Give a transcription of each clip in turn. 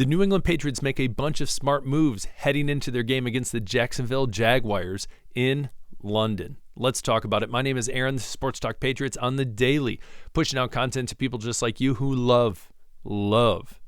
The New England Patriots make a bunch of smart moves heading into their game against the Jacksonville Jaguars in London. Let's talk about it. My name is Aaron, the Sports Talk Patriots on the daily, pushing out content to people just like you who love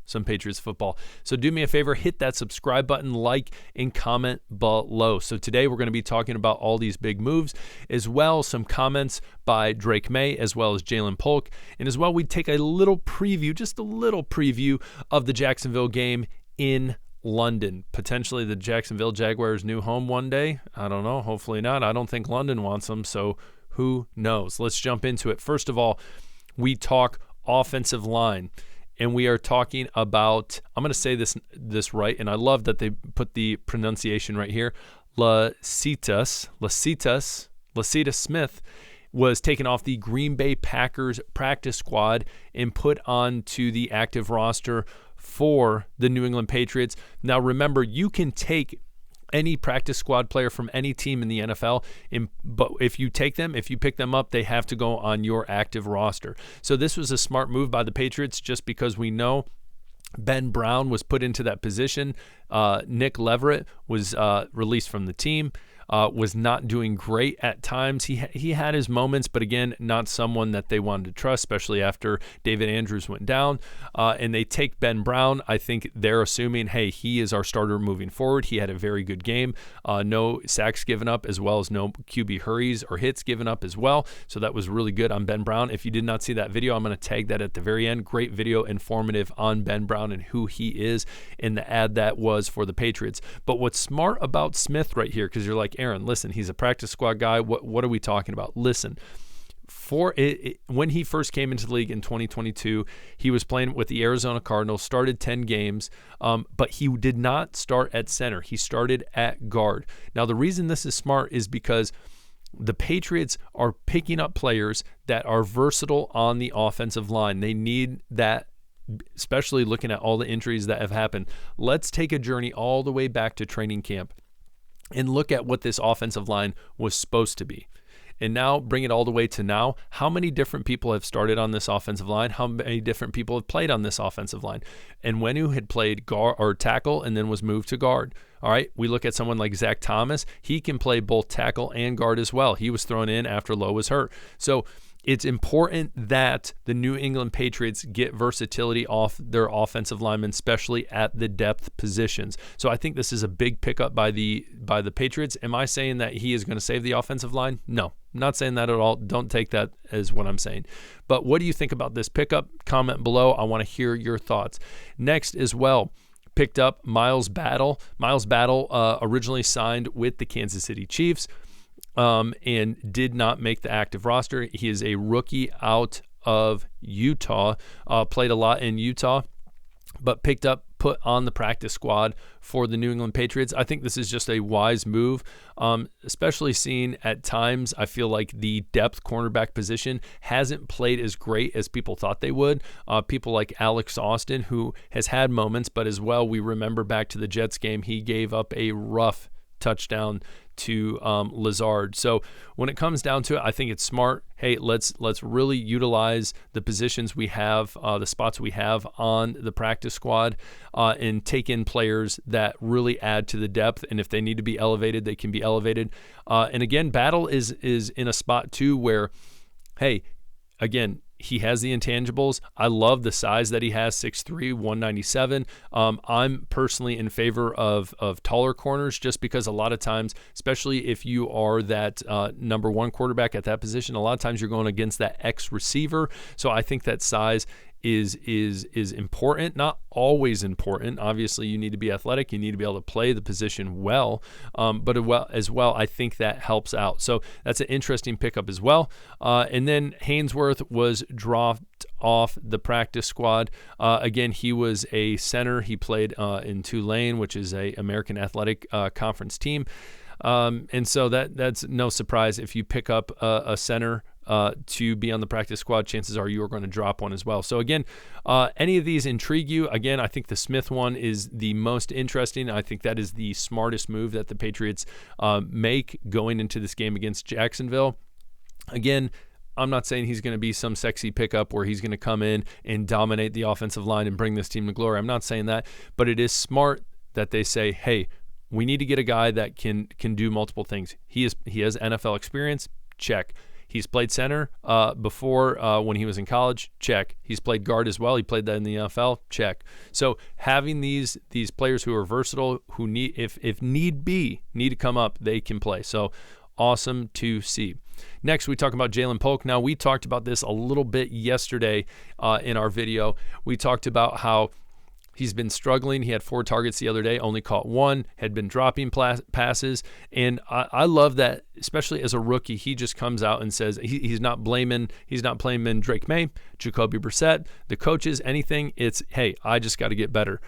some Patriots football. So do me a favor, hit that subscribe button, like, and comment below. So today we're going to be talking about all these big moves, as well some comments by Drake May, as well as Jaylen Powell, and as well we take a little preview, just a little preview of the Jacksonville game in London. Potentially the Jacksonville Jaguars' new home one day. I don't know. Hopefully not. I don't think London wants them, so who knows? Let's jump into it. First of all, we talk offensive line. And we are talking about, I'm going to say this right, and I love that they put the pronunciation right here. Lecitus Smith was taken off the Green Bay Packers practice squad and put onto the active roster for the New England Patriots. Now remember, you can take any practice squad player from any team in the NFL, but if you pick them up, they have to go on your active roster. So this was a smart move by the Patriots just because we know Ben Brown was put into that position. Nick Leverett was released from the team. Was not doing great at times. He had his moments, but again, not someone that they wanted to trust, especially after David Andrews went down. And they take Ben Brown. I think they're assuming, hey, he is our starter moving forward. He had a very good game. No sacks given up, as well as no QB hurries or hits given up as well. So that was really good on Ben Brown. If you did not see that video, I'm going to tag that at the very end. Great video, informative on Ben Brown and who he is in the ad that was for the Patriots. But what's smart about Smith right here, because you're like, Aaron, listen, he's a practice squad guy. What are we talking about? Listen, when he first came into the league in 2022, he was playing with the Arizona Cardinals, started 10 games, but he did not start at center. He started at guard. Now, the reason this is smart is because the Patriots are picking up players that are versatile on the offensive line. They need that, especially looking at all the injuries that have happened. Let's take a journey all the way back to training camp and look at what this offensive line was supposed to be. And now bring it all the way to now. How many different people have started on this offensive line? How many different people have played on this offensive line? And Wenu had played guard or tackle and then was moved to guard. All right, we look at someone like Zach Thomas. He can play both tackle and guard as well. He was thrown in after Lowe was hurt. So it's important that the New England Patriots get versatility off their offensive linemen, especially at the depth positions. So I think this is a big pickup by the Patriots. Am I saying that he is going to save the offensive line? No, I'm not saying that at all. Don't take that as what I'm saying. But what do you think about this pickup? Comment below. I want to hear your thoughts. Next as well, picked up Miles Battle. Miles Battle originally signed with the Kansas City Chiefs. And did not make the active roster. He is a rookie out of Utah, played a lot in Utah, but put on the practice squad for the New England Patriots. I think this is just a wise move, especially seeing at times I feel like the depth cornerback position hasn't played as great as people thought they would. People like Alex Austin, who has had moments, but as well, we remember back to the Jets game, he gave up a rough touchdown to Lazard. So when it comes down to it, I think it's smart. Hey, let's really utilize the positions we have, the spots we have on the practice squad, and take in players that really add to the depth. And if they need to be elevated, they can be elevated. And again, Battle is in a spot too where, hey, again, he has the intangibles. I love the size that he has, 6'3", 197. I'm personally in favor of taller corners just because a lot of times, especially if you are that number one quarterback at that position, a lot of times you're going against that X receiver. So I think that size is important, not always important. Obviously, you need to be athletic. You need to be able to play the position well, but as well, I think that helps out. So that's an interesting pickup as well. And then Haynesworth was dropped off the practice squad. Again, he was a center. He played in Tulane, which is a American Athletic Conference team. And so that's no surprise if you pick up a center to be on the practice squad, chances are you are going to drop one as well. So again, any of these intrigue you? Again, I think the Smith one is the most interesting. I think that is the smartest move that the Patriots make going into this game against Jacksonville. Again, I'm not saying he's going to be some sexy pickup where he's going to come in and dominate the offensive line and bring this team to glory. I'm not saying that, but it is smart that they say, hey, we need to get a guy that can do multiple things. He has NFL experience, check. He's played center before when he was in college, check. He's played guard as well. He played that in the NFL, check. So having these players who are versatile, who need, if need be, need to come up, they can play. So awesome to see. Next, we talk about Jaylen Powell. Now, we talked about this a little bit yesterday in our video. We talked about how he's been struggling. He had 4 targets the other day, only caught 1, had been dropping passes. And I love that, especially as a rookie, he just comes out and says he's not blaming Drake May, Jacoby Brissett, the coaches, anything. It's, hey, I just got to get better.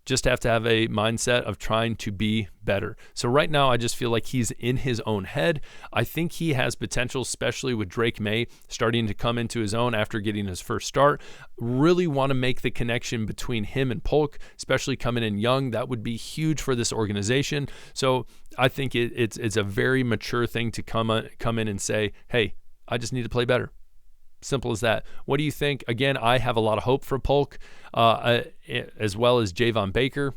Just have to have a mindset of trying to be better. So right now, I just feel like he's in his own head. I think he has potential, especially with Drake May starting to come into his own after getting his first start. Really want to make the connection between him and Polk, especially coming in young. That would be huge for this organization. So I think it's a very mature thing to come in and say, hey, I just need to play better. Simple as that. What do you think? Again, I have a lot of hope for Polk, as well as Javon Baker.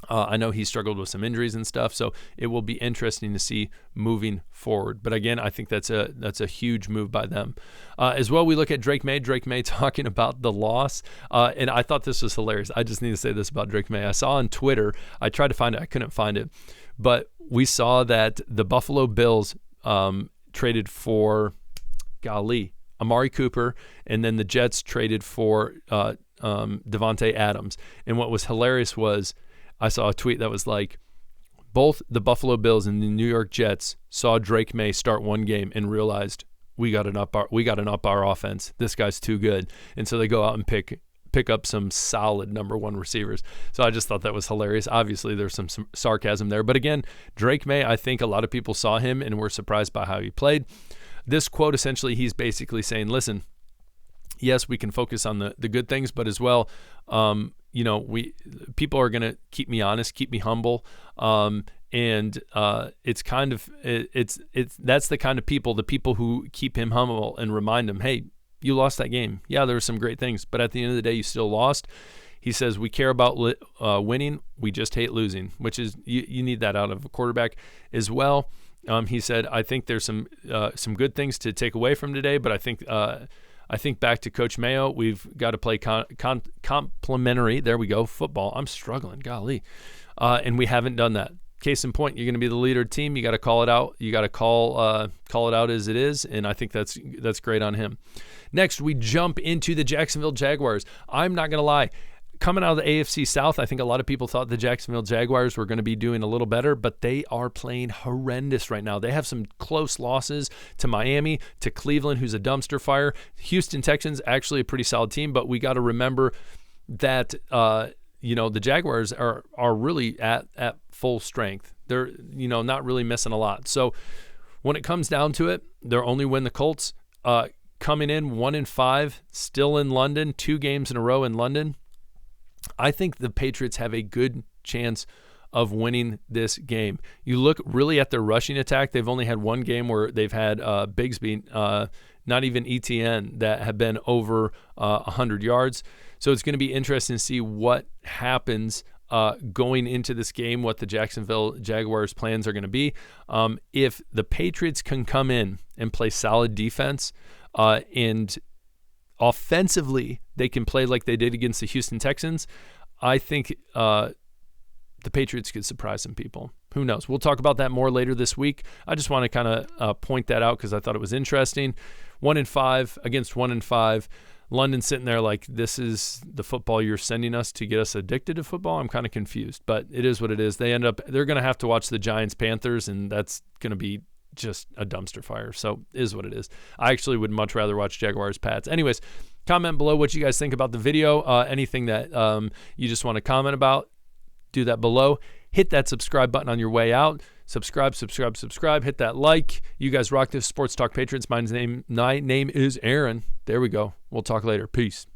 I know he struggled with some injuries and stuff, so it will be interesting to see moving forward. But again, I think that's a huge move by them. As well, we look at Drake May talking about the loss, and I thought this was hilarious. I just need to say this about Drake May. I saw on Twitter, I tried to find it, I couldn't find it, but we saw that the Buffalo Bills traded for, Amari Cooper, and then the Jets traded for Devontae Adams. And what was hilarious was I saw a tweet that was like, both the Buffalo Bills and the New York Jets saw Drake May start one game and realized we got to up our offense. This guy's too good. And so they go out and pick up some solid number 1 receivers. So I just thought that was hilarious. Obviously, there's some sarcasm there. But again, Drake May, I think a lot of people saw him and were surprised by how he played. This quote, essentially, he's basically saying, listen, yes, we can focus on the good things, but as well, people are going to keep me honest, keep me humble. And it's kind of, that's the kind of people, the people who keep him humble and remind him, hey, you lost that game. Yeah, there were some great things, but at the end of the day, you still lost. He says, we care about winning. We just hate losing, which is, you need that out of a quarterback as well. He said, I think there's some good things to take away from today, but I think back to Coach Mayo, we've got to play complementary, there we go, football. I'm struggling, golly. And we haven't done that. Case in point, you're going to be the leader of the team. You got to call it out. You got to call it out as it is, and I think that's great on him. Next, we jump into the Jacksonville Jaguars. I'm not going to lie. Coming out of the AFC South, I think a lot of people thought the Jacksonville Jaguars were going to be doing a little better, but they are playing horrendous right now. They have some close losses to Miami, to Cleveland, who's a dumpster fire. Houston Texans, actually a pretty solid team, but we got to remember that the Jaguars are really at full strength. They're not really missing a lot. So when it comes down to it, they're only win the Colts. Coming in 1-5, still in London, 2 games in a row in London. I think the Patriots have a good chance of winning this game. You look really at their rushing attack. They've only had 1 game where they've had Bigsby, not even ETN, that have been over 100 yards. So it's going to be interesting to see what happens going into this game, what the Jacksonville Jaguars' plans are going to be. If the Patriots can come in and play solid defense and offensively they can play like they did against the Houston Texans, I think the Patriots could surprise some people. Who knows? We'll talk about that more later this week. I just want to kind of point that out because I thought it was interesting. 1-5 against 1-5. London sitting there like, this is the football you're sending us to get us addicted to football? I'm kind of confused, but it is what it is. They're going to have to watch the Giants-Panthers, and that's going to be just a dumpster fire. So it is what it is. I actually would much rather watch Jaguars-Pats. Anyways, comment below what you guys think about the video. Anything that you just want to comment about, do that below. Hit that subscribe button on your way out. Subscribe. Hit that like. You guys rock this Sports Talk Patriots. My name is Aaron. There we go. We'll talk later. Peace.